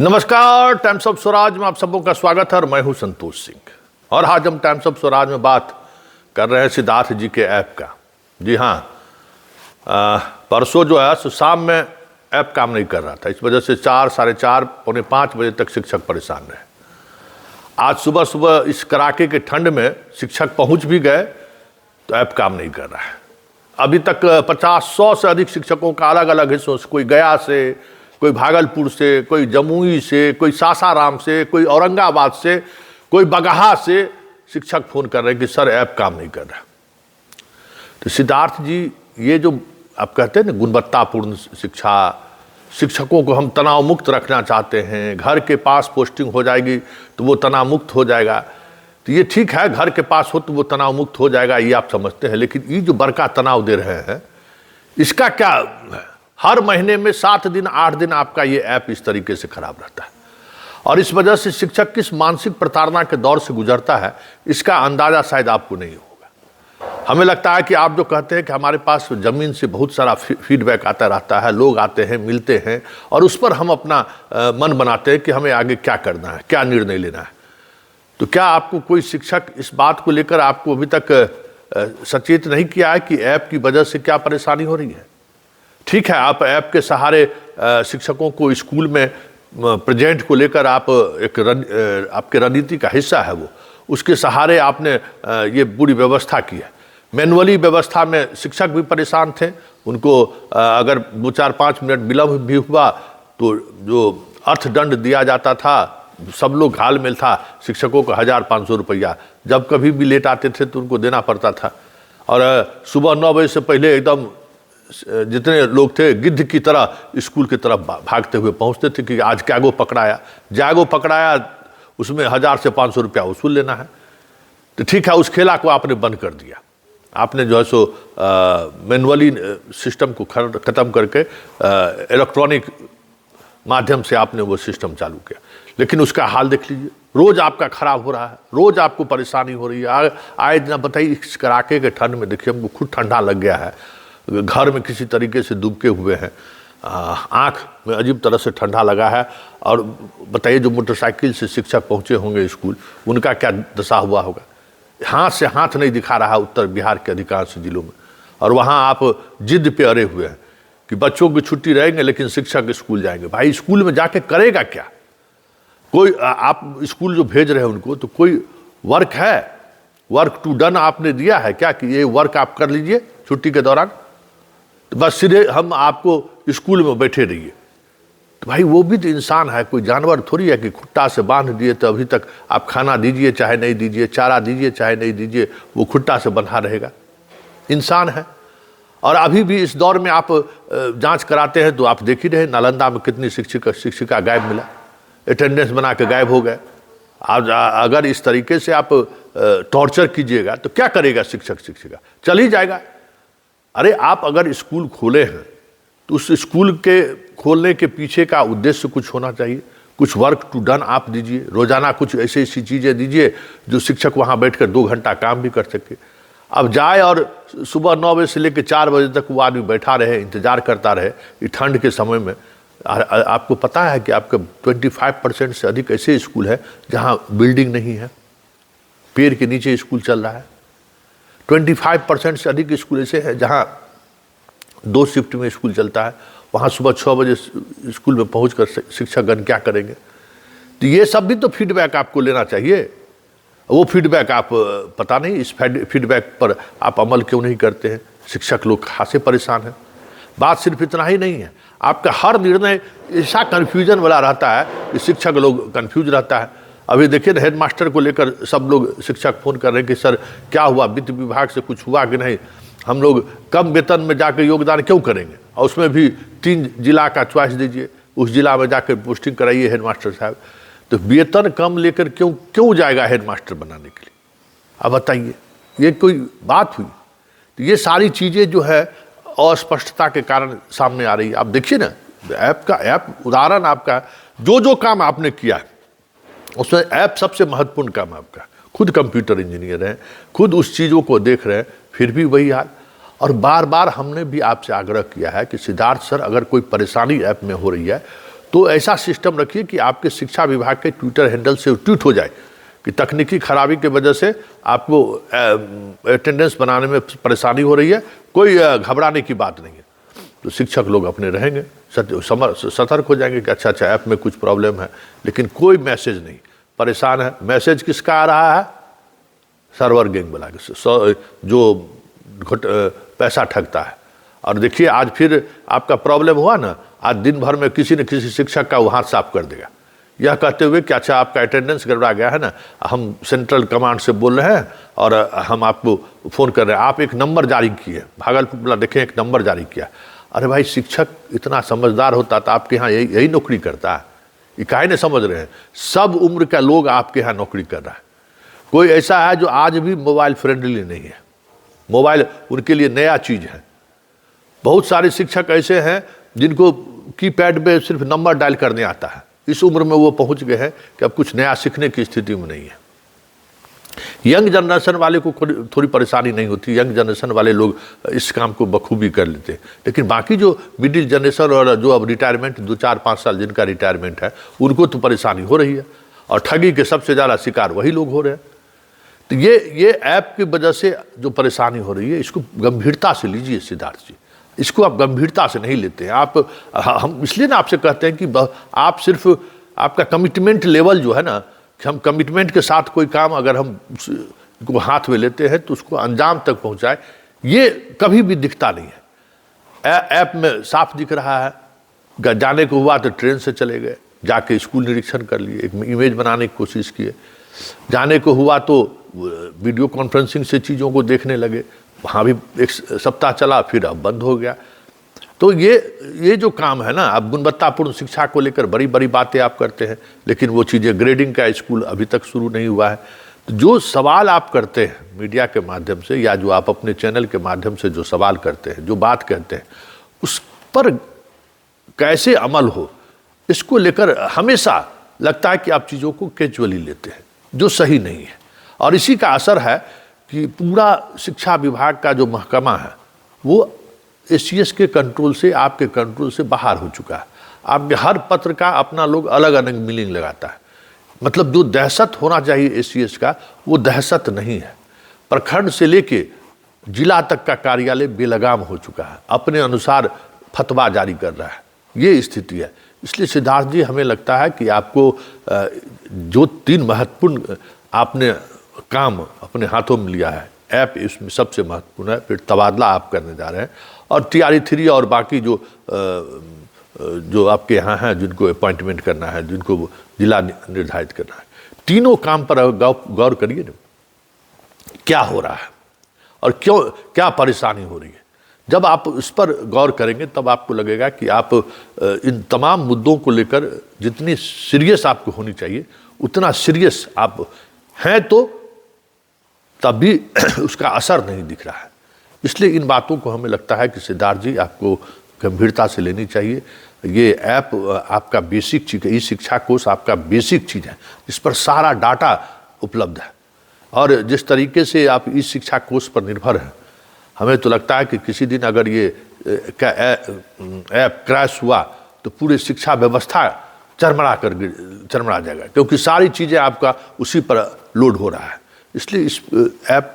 नमस्कार, times of Swaraj में आप सबों का स्वागत है और मैं हूं संतोष सिंह। और आज हम टाइम्स ऑफ स्वराज में बात कर रहे हैं सिद्धार्थ जी के ऐप का। जी हाँ, परसों जो है सो शाम में ऐप काम नहीं कर रहा था। इस वजह से 4, साढ़े 4, पौने 5 बजे तक शिक्षक परेशान रहे। आज सुबह सुबह इस कड़ाके के ठंड में शिक्षक पहुंच भी गए तो ऐप काम नहीं कर रहा है। अभी तक 50-100 से अधिक शिक्षकों का अलग अलग हिस्सों से, कोई गया से, कोई भागलपुर से, कोई जमुई से, कोई सासाराम से, कोई औरंगाबाद से, कोई बगहा से शिक्षक फोन कर रहे हैं कि सर ऐप काम नहीं कर रहा। तो सिद्धार्थ जी, ये जो आप कहते हैं ना गुणवत्तापूर्ण शिक्षा, शिक्षकों को हम तनाव मुक्त रखना चाहते हैं, घर के पास पोस्टिंग हो जाएगी तो वो तनाव मुक्त हो जाएगा। तो ये ठीक है, घर के पास हो तो वो तनाव मुक्त हो जाएगा, ये आप समझते हैं। लेकिन ये जो बड़का तनाव दे रहे हैं इसका क्या है? हर महीने में 7 दिन 8 दिन आपका ये ऐप इस तरीके से खराब रहता है और इस वजह से शिक्षक किस मानसिक प्रताड़ना के दौर से गुजरता है इसका अंदाजा शायद आपको नहीं होगा। हमें लगता है कि आप जो कहते हैं कि हमारे पास जमीन से बहुत सारा फीडबैक आता रहता है, लोग आते हैं, मिलते हैं और उस पर हम अपना मन बनाते हैं कि हमें आगे क्या करना है, क्या निर्णय लेना है। तो क्या आपको कोई शिक्षक इस बात को लेकर आपको अभी तक सचेत नहीं किया है कि ऐप की वजह से क्या परेशानी हो रही है? ठीक है, आप ऐप के सहारे शिक्षकों को स्कूल में प्रेजेंट को लेकर आप आपके रणनीति का हिस्सा है वो, उसके सहारे आपने ये पूरी व्यवस्था की है। मैनुअली व्यवस्था में शिक्षक भी परेशान थे, उनको अगर 2-4-5 मिनट विलम्ब भी हुआ तो जो अर्थदंड दिया जाता था, सब लोग घायल था। शिक्षकों को 1500 रुपया जब कभी भी लेट आते थे तो उनको देना पड़ता था। और सुबह 9 बजे से पहले एकदम जितने लोग थे गिद्ध की तरह स्कूल की तरफ भागते हुए पहुंचते थे कि आज क्या पकड़ाया, उसमें 1000 से 500 रुपया वसूल लेना है। तो ठीक है, उस खेला को आपने बंद कर दिया। आपने जो है सो मैनुअली सिस्टम को ख़त्म करके इलेक्ट्रॉनिक माध्यम से आपने वो सिस्टम चालू किया। लेकिन उसका हाल देख लीजिए, रोज़ आपका खराब हो रहा है, रोज़ आपको परेशानी हो रही है। आए दिन बताइए, इस कड़ाके के ठंड में देखिए हमको खुद ठंडा लग गया है, घर में किसी तरीके से दुबके हुए हैं, आँख में अजीब तरह से ठंडा लगा है। और बताइए जो मोटरसाइकिल से शिक्षक पहुँचे होंगे स्कूल, उनका क्या दशा हुआ होगा। हाथ से हाथ नहीं दिखा रहा उत्तर बिहार के अधिकांश जिलों में, और वहाँ आप जिद पे अड़े हुए हैं कि बच्चों की छुट्टी रहेंगे लेकिन शिक्षक स्कूल जाएंगे। भाई स्कूल में जाके करेगा क्या? कोई आप स्कूल जो भेज रहे हैं उनको, तो कोई वर्क है, वर्क टू डन आपने दिया है क्या कि ये वर्क आप कर लीजिए छुट्टी के दौरान? तो बस सीधे हम आपको स्कूल में बैठे रहिए। तो भाई वो भी तो इंसान है, कोई जानवर थोड़ी है कि खुट्टा से बांध दिए तो अभी तक आप खाना दीजिए चाहे नहीं दीजिए, चारा दीजिए चाहे नहीं दीजिए, वो खुट्टा से बंधा रहेगा। इंसान है। और अभी भी इस दौर में आप जांच कराते हैं तो आप देख ही रहे नालंदा में कितनी शिक्षिका गायब मिला, अटेंडेंस बना के गायब हो गए। आज अगर इस तरीके से आप टॉर्चर कीजिएगा तो क्या करेगा शिक्षिका? चल ही जाएगा। अरे आप अगर स्कूल खोले हैं तो उस स्कूल के खोलने के पीछे का उद्देश्य कुछ होना चाहिए। कुछ वर्क टू डन आप दीजिए, रोजाना कुछ ऐसी चीज़ें दीजिए जो शिक्षक वहाँ बैठकर 2 घंटा काम भी कर सके। अब जाए और सुबह 9 बजे से लेकर 4 बजे तक वो आदमी बैठा रहे, इंतजार करता रहे इस ठंड के समय में। आपको पता है कि आपका 25% से अधिक ऐसे स्कूल है जहाँ बिल्डिंग नहीं है, पेड़ के नीचे स्कूल चल रहा है। 25% से अधिक स्कूल ऐसे हैं जहाँ 2 शिफ्ट में स्कूल चलता है, वहाँ सुबह 6 बजे स्कूल में पहुँचकर शिक्षकगण क्या करेंगे? तो ये सब भी तो फीडबैक आपको लेना चाहिए। वो फीडबैक आप पता नहीं इस फीडबैक पर आप अमल क्यों नहीं करते हैं? शिक्षक लोग खासे परेशान हैं। बात सिर्फ इतना ही नहीं है, आपका हर निर्णय ऐसा कन्फ्यूजन वाला रहता है कि शिक्षक लोग कन्फ्यूज रहता है। अभी देखिए ना, हेडमास्टर को लेकर सब लोग शिक्षक फ़ोन कर रहे हैं कि सर क्या हुआ, वित्त विभाग से कुछ हुआ कि नहीं, हम लोग कम वेतन में जाकर योगदान क्यों करेंगे? और उसमें भी 3 जिला का चॉइस दीजिए, उस जिला में जाकर पोस्टिंग कराइए हेडमास्टर साहब। तो वेतन कम लेकर क्यों जाएगा हेडमास्टर बनाने के लिए? अब बताइए, ये कोई बात हुई? तो ये सारी चीज़ें जो है अस्पष्टता के कारण सामने आ रही है। आप देखिए ना, ऐप उदाहरण आपका जो काम आपने किया है उसमें ऐप सबसे महत्वपूर्ण काम आपका। खुद कंप्यूटर इंजीनियर हैं, खुद उस चीज़ों को देख रहे हैं, फिर भी वही हाल। और बार बार हमने भी आपसे आग्रह किया है कि सिद्धार्थ सर, अगर कोई परेशानी ऐप में हो रही है तो ऐसा सिस्टम रखिए कि आपके शिक्षा विभाग के ट्विटर हैंडल से ट्वीट हो जाए कि तकनीकी खराबी की वजह से आपको अटेंडेंस बनाने में परेशानी हो रही है, कोई घबराने की बात नहीं है। तो शिक्षक लोग अपने रहेंगे, सतर्क हो जाएंगे कि अच्छा ऐप में कुछ प्रॉब्लम है, लेकिन कोई मैसेज नहीं, परेशान है। मैसेज किसका आ रहा है? सर्वर गैंग वाला जो पैसा ठगता है। और देखिए आज फिर आपका प्रॉब्लम हुआ ना, आज दिन भर में किसी न किसी शिक्षक का वो हाथ साफ कर देगा, यह कहते हुए कि अच्छा आपका अटेंडेंस गड़बड़ा गया है ना, हम सेंट्रल कमांड से बोल रहे हैं और हम आपको फ़ोन कर रहे हैं, आप एक नंबर जारी किए। भागलपुर वाला देखें एक नंबर जारी किया। अरे भाई, शिक्षक इतना समझदार होता तो आपके यहाँ यही नौकरी करता है। ये काहे नहीं समझ रहे हैं? सब उम्र का लोग आपके यहाँ नौकरी कर रहा है। कोई ऐसा है जो आज भी मोबाइल फ्रेंडली नहीं है, मोबाइल उनके लिए नया चीज़ है। बहुत सारे शिक्षक ऐसे हैं जिनको कीपैड पे सिर्फ नंबर डायल करने आता है। इस उम्र में वो पहुंच गए हैं कि अब कुछ नया सीखने की स्थिति में नहीं है। यंग जनरेशन वाले को थोड़ी परेशानी नहीं होती, यंग जनरेशन वाले लोग इस काम को बखूबी कर लेते हैं, लेकिन बाकी जो मिडिल जनरेशन और जो अब रिटायरमेंट 2-4-5 साल जिनका रिटायरमेंट है, उनको तो परेशानी हो रही है। और ठगी के सबसे ज़्यादा शिकार वही लोग हो रहे हैं। तो ये ऐप की वजह से जो परेशानी हो रही है, इसको गंभीरता से लीजिए सिद्धार्थ जी। इसको आप गंभीरता से नहीं लेते हैं। हम इसलिए ना आपसे कहते हैं कि आप सिर्फ आपका कमिटमेंट लेवल जो है ना, कि हम कमिटमेंट के साथ कोई काम अगर हम को हाथ में लेते हैं तो उसको अंजाम तक पहुंचाए, ये कभी भी दिखता नहीं है। ऐप में साफ दिख रहा है। जाने को हुआ तो ट्रेन से चले गए, जाके स्कूल निरीक्षण कर लिए, एक इमेज बनाने की कोशिश किए। जाने को हुआ तो वीडियो कॉन्फ्रेंसिंग से चीज़ों को देखने लगे, वहाँ भी एक सप्ताह चला, फिर अब बंद हो गया। तो ये जो काम है ना, आप गुणवत्तापूर्ण शिक्षा को लेकर बड़ी बड़ी बातें आप करते हैं, लेकिन वो चीज़ें, ग्रेडिंग का स्कूल अभी तक शुरू नहीं हुआ है। तो जो सवाल आप करते हैं मीडिया के माध्यम से, या जो आप अपने चैनल के माध्यम से जो सवाल करते हैं, जो बात कहते हैं, उस पर कैसे अमल हो, इसको लेकर हमेशा लगता है कि आप चीज़ों को कैजुअली लेते हैं, जो सही नहीं है। और इसी का असर है कि पूरा शिक्षा विभाग का जो महकमा है वो एसीएस के कंट्रोल से, आपके कंट्रोल से बाहर हो चुका है। आपके हर पत्र का अपना लोग अलग अलग मीनिंग लगाता है। मतलब जो दहशत होना चाहिए एसीएस का, वो दहशत नहीं है। प्रखंड से लेके जिला तक का कार्यालय बेलगाम हो चुका है, अपने अनुसार फतवा जारी कर रहा है। ये स्थिति है। इसलिए सिद्धार्थ जी, हमें लगता है कि आपको जो 3 महत्वपूर्ण आपने काम अपने हाथों में लिया है, ऐप इसमें सबसे महत्वपूर्ण है, फिर तबादला आप करने जा रहे हैं, और TRE 3 और बाकी जो आपके यहाँ हैं, जिनको अपॉइंटमेंट करना है, जिनको जिला निर्धारित करना है, तीनों काम पर गौर करिए ना, क्या हो रहा है और क्या परेशानी हो रही है। जब आप इस पर गौर करेंगे तब आपको लगेगा कि आप इन तमाम मुद्दों को लेकर जितनी सीरियस आपको होनी चाहिए, उतना सीरियस आप हैं, तो तब भी उसका असर नहीं दिख रहा है। इसलिए इन बातों को हमें लगता है कि सिद्धार्थ जी, आपको गंभीरता से लेनी चाहिए। ये ऐप आपका बेसिक चीज़ है, ई शिक्षा कोष आपका बेसिक चीज़ है, जिस पर सारा डाटा उपलब्ध है। और जिस तरीके से आप ई शिक्षा कोष पर निर्भर हैं, हमें तो लगता है कि किसी दिन अगर ये ऐप क्रैश हुआ तो पूरी शिक्षा व्यवस्था चरमरा जाएगा, क्योंकि सारी चीज़ें आपका उसी पर लोड हो रहा है। इसलिए इस ऐप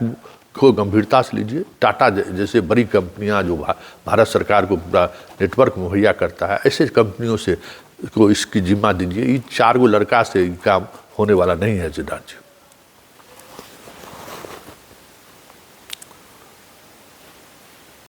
को गंभीरता से लीजिए। टाटा जैसे बड़ी कंपनियां जो भारत सरकार को पूरा नेटवर्क मुहैया करता है, ऐसे कंपनियों से को इसकी जिम्मा दीजिए। ये 4 गो लड़का से काम होने वाला नहीं है सिद्धार्थ जी।